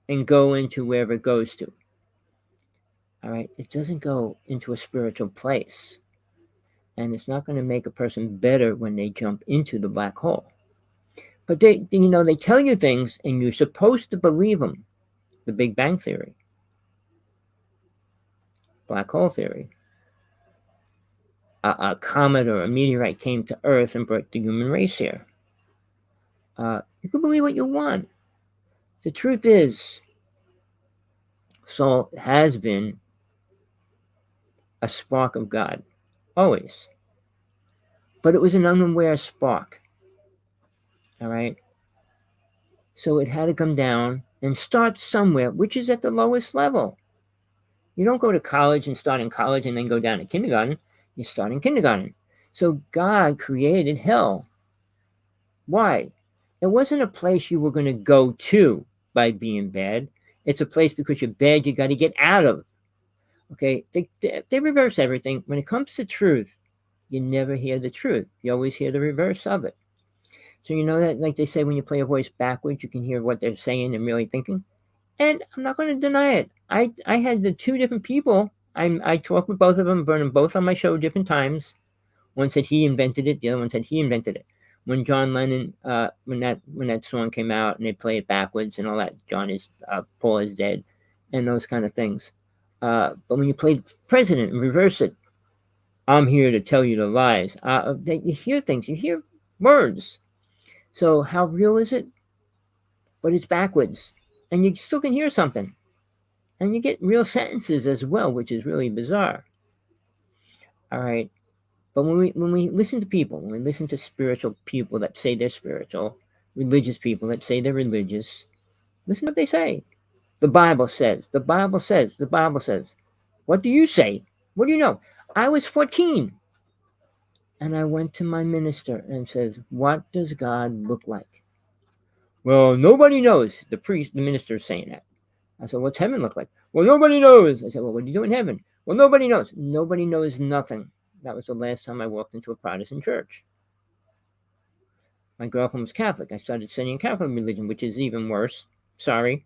Speaker 1: and go into wherever it goes to. All right? It doesn't go into a spiritual place. And it's not going to make a person better when they jump into the black hole. But they tell you things, and you're supposed to believe them. The Big Bang Theory. Black hole theory. A comet or a meteorite came to Earth and brought the human race here. You can believe what you want. The truth is, soul has been a spark of God, always. But it was an unaware spark. All right? So it had to come down and start somewhere, which is at the lowest level. You don't go to college and start in college and then go down to kindergarten. You start in kindergarten. So God created hell. Why? It wasn't a place you were going to go to by being bad. It's a place because you're bad, you got to get out of. Okay? They reverse everything. When it comes to truth, you never hear the truth. You always hear the reverse of it. So you know that, like they say, when you play a voice backwards, you can hear what they're saying and really thinking. And I'm not going to deny it. I had the two different people. I talked with both of them, burned them both on my show different times. One said he invented it. The other one said he invented it. When John Lennon, when that song came out and they play it backwards and all that, Paul is dead, and those kind of things. But when you play president and reverse it, I'm here to tell you the lies. You hear things, you hear words. So how real is it? But it's backwards, and you still can hear something, and you get real sentences as well, which is really bizarre. All right. But when we listen to people, when we listen to spiritual people that say they're spiritual, religious people that say they're religious, listen to what they say. The Bible says, the Bible says, the Bible says. What do you say? What do you know? I was 14, and I went to my minister and says, what does God look like? Well, nobody knows. The minister is saying that. I said, what's heaven look like? Well, nobody knows. I said, well, what do you do in heaven? Well, nobody knows. Nobody knows nothing. That was the last time I walked into a Protestant church. My girlfriend was Catholic. I started studying Catholic religion, which is even worse. Sorry.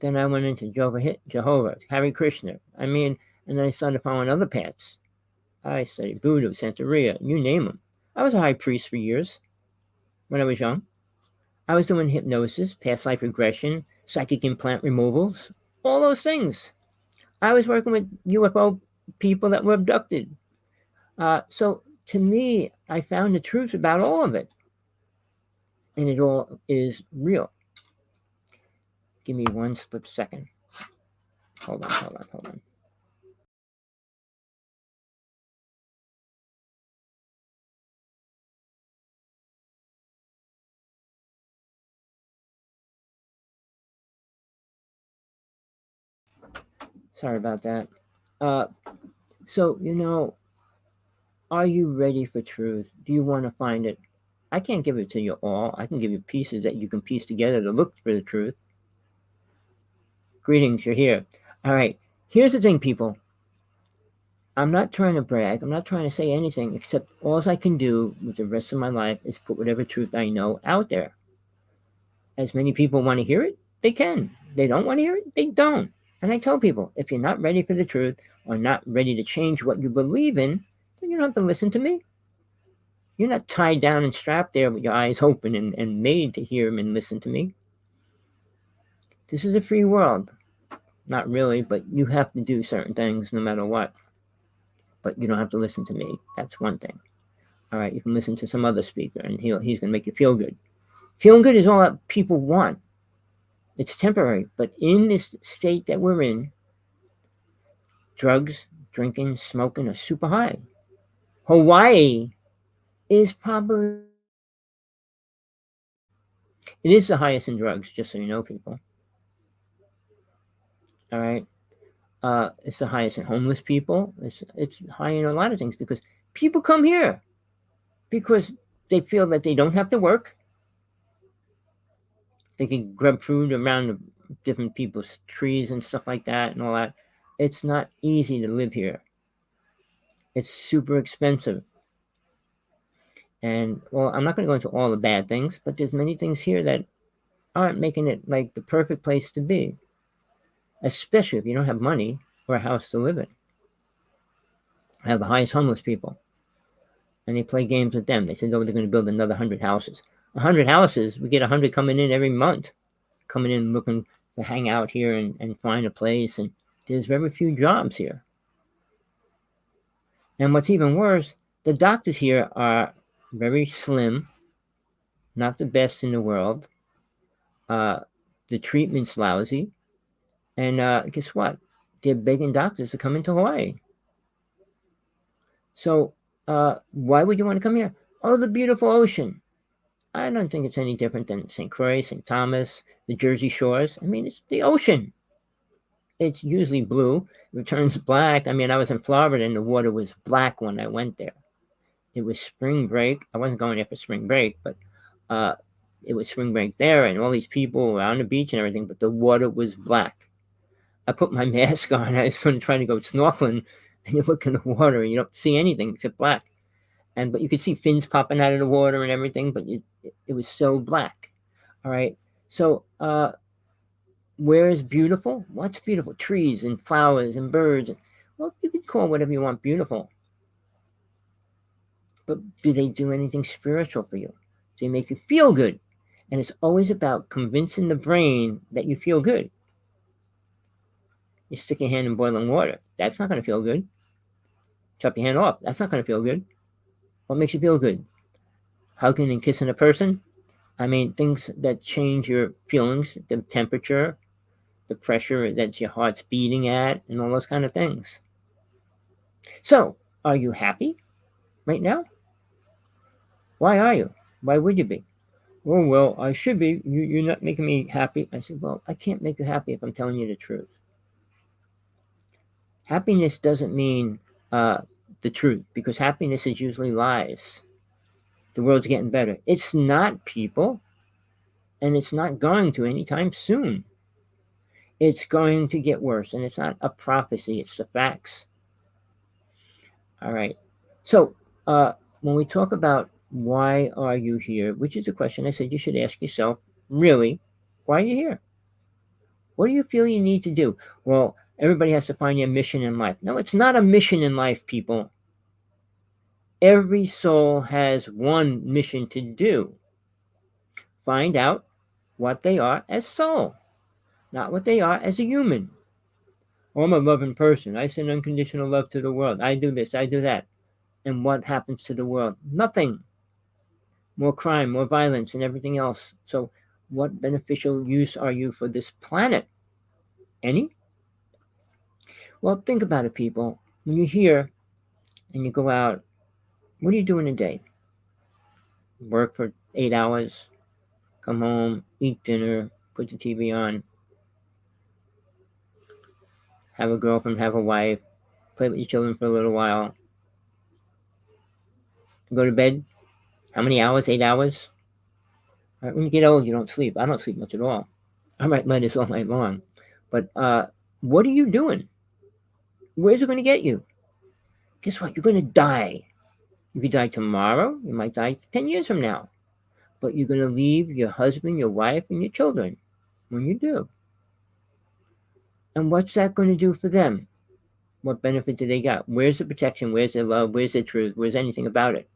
Speaker 1: Then I went into Jehovah, Hare Krishna. And then I started following other paths. I studied Buddha, Santeria, you name them. I was a high priest for years when I was young. I was doing hypnosis, past life regression, psychic implant removals, all those things. I was working with UFO people that were abducted. So to me, I found the truth about all of it. And it all is real. Give me one split second. Hold on. Sorry about that. So, are you ready for truth? Do you want to find it? I can't give it to you all. I can give you pieces that you can piece together to look for the truth. Greetings, you're here. All right. Here's the thing, people. I'm not trying to brag. I'm not trying to say anything except all I can do with the rest of my life is put whatever truth I know out there. As many people want to hear it, they can. They don't want to hear it, they don't. And I tell people, if you're not ready for the truth or not ready to change what you believe in, You don't have to listen to me. You're not tied down and strapped there with your eyes open and made to hear and listen to me. This is a free world. Not really, but you have to do certain things no matter what. But you don't have to listen to me. That's one thing. All right, you can listen to some other speaker, and he's going to make you feel good. Feeling good is all that people want. It's temporary, but in this state that we're in, drugs, drinking, smoking are super high. Hawaii is probably, it is the highest in drugs, just so you know, people. All right. It's the highest in homeless people. It's high in a lot of things because people come here because they feel that they don't have to work. They can grab food around different people's trees and stuff like that and all that. It's not easy to live here. It's super expensive. And, well, I'm not going to go into all the bad things, but there's many things here that aren't making it like the perfect place to be, especially if you don't have money or a house to live in. I have the highest homeless people, and they play games with them. They said, oh, they're going to build another 100 houses. 100 houses, we get 100 coming in every month, coming in looking to hang out here and find a place, and there's very few jobs here. And what's even worse, the doctors here are very slim, not the best in the world. The treatment's lousy. And guess what? They're begging doctors to come into Hawaii. So why would you want to come here? Oh, the beautiful ocean. I don't think it's any different than St. Croix, St. Thomas, the Jersey Shores. I mean, it's the ocean. It's usually blue. It turns black. I mean, I was in Florida and the water was black when I went there. It was spring break. I wasn't going there for spring break, but it was spring break there and all these people were on the beach and everything, but the water was black. I put my mask on. I was going to try to go snorkeling, and you look in the water and you don't see anything except black. But you could see fins popping out of the water and everything, but it was so black. All right. So where is beautiful? What's beautiful? Trees and flowers and birds. Well, you could call whatever you want beautiful. But do they do anything spiritual for you? Do they make you feel good? And it's always about convincing the brain that you feel good. You stick your hand in boiling water. That's not going to feel good. Chop your hand off. That's not going to feel good. What makes you feel good? Hugging and kissing a person? I mean, things that change your feelings, the temperature, the pressure that your heart's beating at, and all those kind of things. So, are you happy right now? Why are you? Why would you be? Oh, well, I should be. You're not making me happy. I said, well, I can't make you happy if I'm telling you the truth. Happiness doesn't mean the truth, because happiness is usually lies. The world's getting better. It's not, people, and it's not going to anytime soon. It's going to get worse, and it's not a prophecy. It's the facts. All right. So when we talk about why are you here, which is a question I said you should ask yourself, really, why are you here? What do you feel you need to do? Well, everybody has to find their mission in life. No, it's not a mission in life, people. Every soul has one mission to do. Find out what they are as soul, not what they are as a human. Oh, I'm a loving person. I send unconditional love to the world. I do this, I do that. And what happens to the world? Nothing. More crime, more violence, and everything else. So what beneficial use are you for this planet? Any? Well, think about it, people. When you're here and you go out, what do you do in a day? Work for 8 hours, come home, eat dinner, put the TV on, have a girlfriend, have a wife, play with your children for a little while, go to bed. How many hours? 8 hours? All right, when you get old, you don't sleep. I don't sleep much at all. I might this all night long. But what are you doing? Where's it going to get you? Guess what? You're going to die. You could die tomorrow. You might die 10 years from now. But you're going to leave your husband, your wife, and your children when you do. And what's that going to do for them? What benefit do they got? Where's the protection? Where's the love? Where's the truth? Where's anything about it?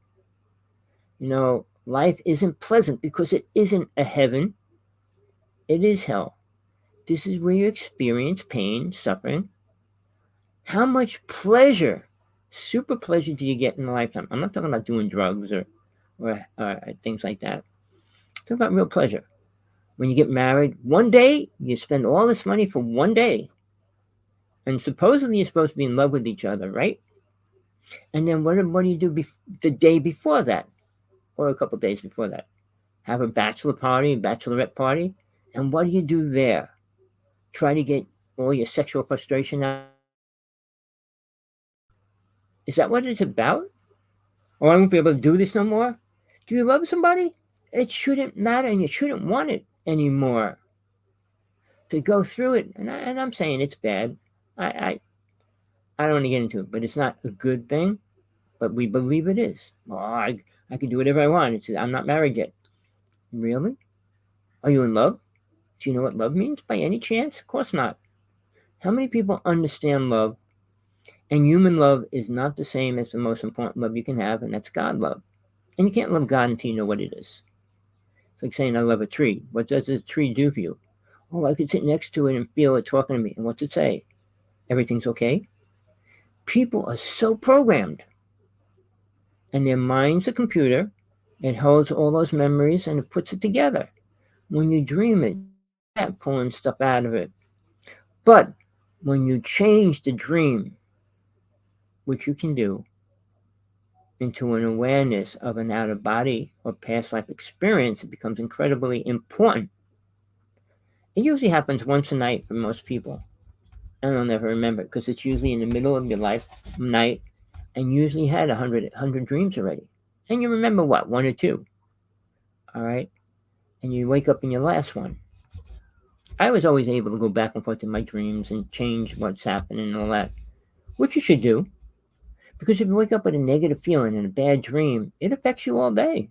Speaker 1: Life isn't pleasant because it isn't a heaven. It is hell. This is where you experience pain, suffering. How much pleasure, super pleasure, do you get in a lifetime? I'm not talking about doing drugs or things like that. I'm talking about real pleasure. When you get married, one day you spend all this money for one day. And supposedly you're supposed to be in love with each other, right? And then what do you do the day before that? Or a couple days before that? Have a bachelor party, a bachelorette party? And what do you do there? Try to get all your sexual frustration out? Is that what it's about? Oh, I won't be able to do this no more? Do you love somebody? It shouldn't matter, and you shouldn't want it anymore. To go through it, and I'm saying it's bad. I don't want to get into it, but it's not a good thing. But we believe it is. Oh, I can do whatever I want. I'm not married yet. Really? Are you in love? Do you know what love means by any chance? Of course not. How many people understand love? And human love is not the same as the most important love you can have, and that's God love. And you can't love God until you know what it is. It's like saying I love a tree. What does a tree do for you? Oh, I could sit next to it and feel it talking to me. And what's it say? Everything's okay? People are so programmed. And their mind's a computer. It holds all those memories and it puts it together. When you dream it, pulling stuff out of it. But when you change the dream, which you can do, into an awareness of an out-of-body or past life experience, it becomes incredibly important. It usually happens once a night for most people. And they'll never remember it because it's usually in the middle of your life night and usually had 100 dreams already. And you remember what? One or two. All right? And you wake up in your last one. I was always able to go back and forth in my dreams and change what's happening and all that, which you should do. Because if you wake up with a negative feeling and a bad dream, it affects you all day.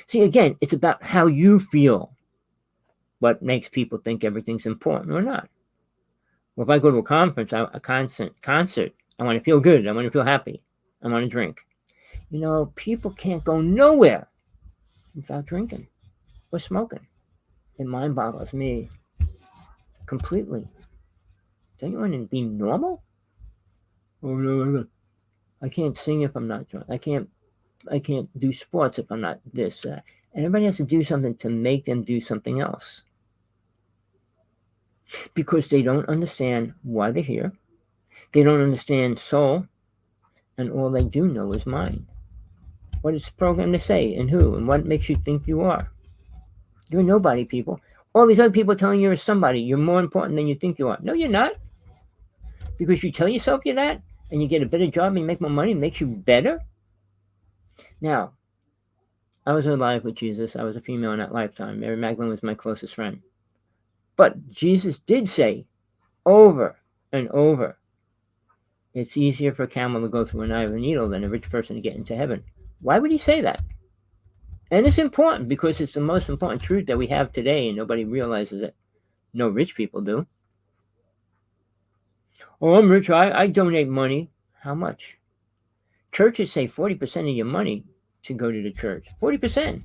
Speaker 1: See, again, it's about how you feel. What makes people think everything's important or not. Well, if I go to a conference, a concert, I want to feel good. I want to feel happy. I want to drink. People can't go nowhere without drinking or smoking. It mind boggles me completely. Don't you want to be normal? Oh no, I can't sing if I'm not drunk. I can't do sports if I'm not this. And everybody has to do something to make them do something else. Because they don't understand why they're here. They don't understand soul. And all they do know is mind. What it's programmed to say and who and what makes you think you are. You're nobody, people. All these other people telling you're somebody. You're more important than you think you are. No, you're not. Because you tell yourself you're that and you get a better job and you make more money, it makes you better. Now, I was alive with Jesus. I was a female in that lifetime. Mary Magdalene was my closest friend. But Jesus did say over and over, it's easier for a camel to go through an eye of a needle than a rich person to get into heaven. Why would he say that? And it's important because it's the most important truth that we have today and nobody realizes it. No rich people do. Oh, I'm rich. I donate money. How much? Churches say 40% of your money to go to the church. 40%.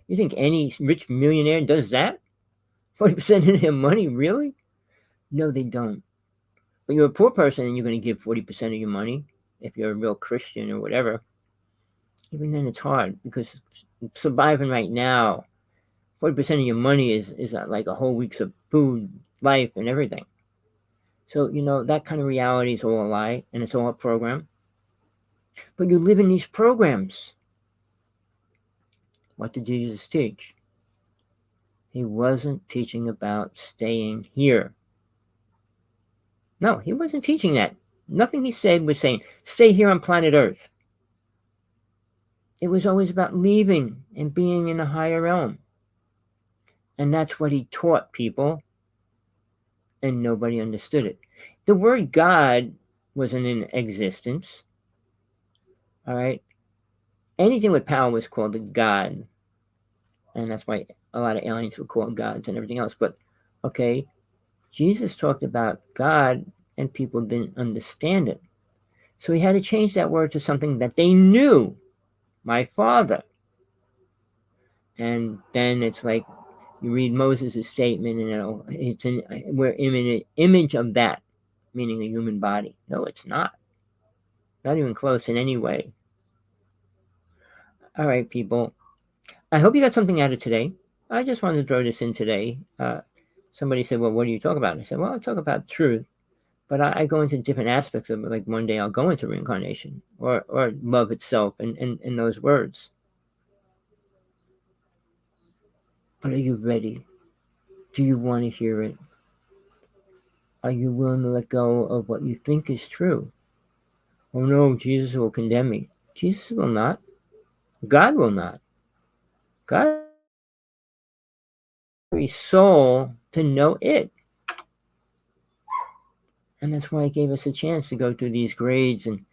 Speaker 1: You think any rich millionaire does that? 40% of their money, really? No, they don't. But you're a poor person and you're going to give 40% of your money if you're a real Christian or whatever. Even then it's hard because surviving right now, 40% of your money is like a whole week's of food, life, and everything. So, that kind of reality is all a lie and it's all a program. But you live in these programs. What did Jesus teach? He wasn't teaching about staying here. No, he wasn't teaching that. Nothing he said was saying, stay here on planet Earth. It was always about leaving and being in a higher realm. And that's what he taught people. And nobody understood it. The word God wasn't in existence. All right? Anything with power was called a god. And that's why a lot of aliens were called gods and everything else. But, okay, Jesus talked about God and people didn't understand it. So he had to change that word to something that they knew, my father. And then it's like you read Moses' statement, and we're in an image of that, meaning a human body. No, it's not. Not even close in any way. All right, people. I hope you got something out of today. I just wanted to throw this in today. Somebody said, well, what do you talk about? I said, well, I talk about truth, but I go into different aspects of it. Like one day I'll go into reincarnation or love itself and those words. But are you ready? Do you want to hear it? Are you willing to let go of what you think is true? Oh no, Jesus will condemn me. Jesus will not. God will not. God every soul to know it. And that's why he gave us a chance to go through these grades, and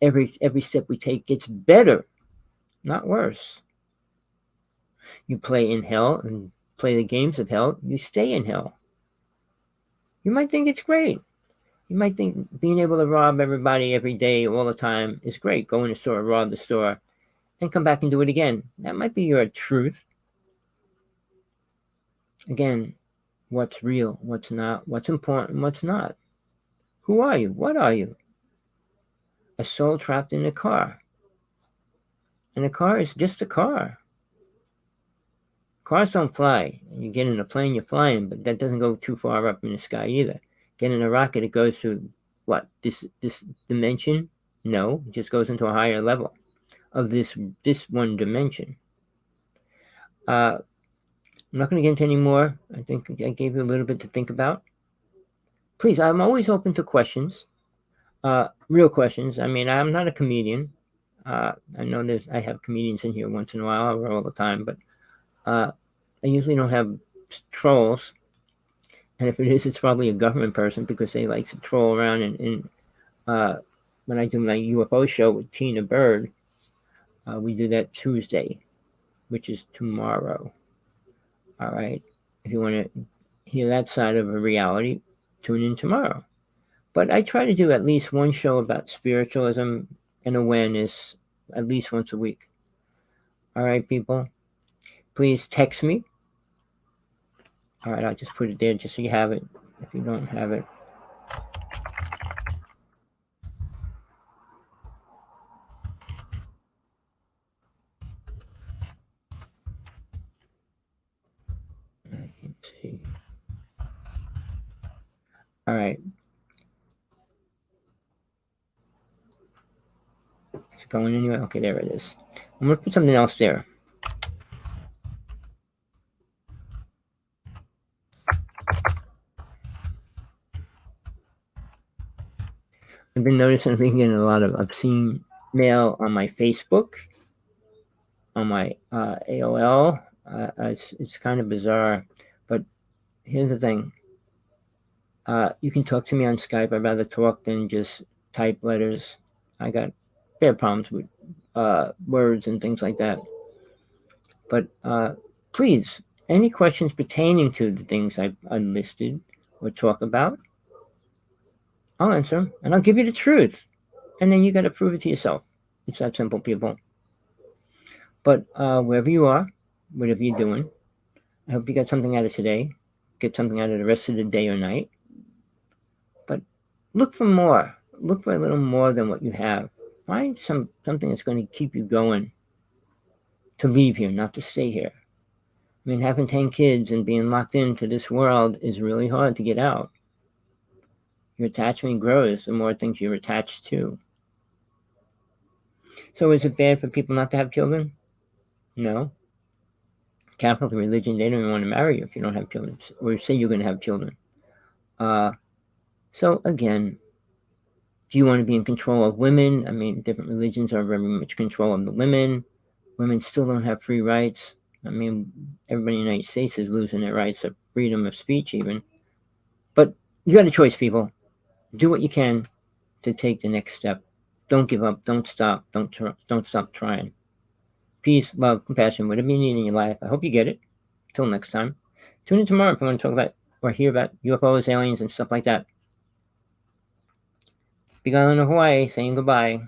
Speaker 1: every step we take gets better, not worse. You play in hell and play the games of hell, you stay in hell. You might think it's great. You might think being able to rob everybody every day, all the time, is great. Go in the store, rob the store, and come back and do it again. That might be your truth. Again, what's real, what's not, what's important, what's not. Who are you? What are you? A soul trapped in a car. And a car is just a car. Cars don't fly. You get in a plane, you're flying, but that doesn't go too far up in the sky either. Get in a rocket, it goes through what? This dimension? No, it just goes into a higher level of this one dimension. I'm not going to get into any more. I think I gave you a little bit to think about. Please, I'm always open to questions, real questions. I mean, I'm not a comedian. I know I have comedians in here once in a while, or all the time, but I usually don't have trolls. And if it is, it's probably a government person because they like to troll around. And when I do my UFO show with Tina Bird, we do that Tuesday, which is tomorrow. All right. If you want to hear that side of a reality, tune in tomorrow. But I try to do at least one show about spiritualism and awareness at least once a week. All right, people. Please text me. All right, I'll just put it there just so you have it. If you don't have it. I can see. All right. Is it going anywhere? Okay, there it is. I'm going to put something else there. I've been noticing I've been getting a lot of obscene mail on my Facebook, on my AOL. It's kind of bizarre, but here's the thing. You can talk to me on Skype. I'd rather talk than just type letters. I got bad problems with words and things like that. But please, any questions pertaining to the things I've listed or talk about, I'll answer them, and I'll give you the truth. And then you got to prove it to yourself. It's that simple, people. But wherever you are, whatever you're doing, I hope you got something out of today. Get something out of the rest of the day or night. But look for more. Look for a little more than what you have. Find something that's going to keep you going to leave here, not to stay here. I mean, having 10 kids and being locked into this world is really hard to get out. Your attachment grows the more things you're attached to. So is it bad for people not to have children? No. Catholic religion, they don't even want to marry you if you don't have children, or say you're going to have children. So again, do you want to be in control of women? I mean, different religions are very much control of the women. Women still don't have free rights. I mean, everybody in the United States is losing their rights of freedom of speech even. But you got a choice, people. Do what you can to take the next step. Don't give up. Don't stop. Don't stop trying. Peace, love, compassion, whatever you need in your life. I hope you get it. Till next time. Tune in tomorrow if you want to talk about or hear about UFOs, aliens, and stuff like that. Big Island of Hawaii saying goodbye.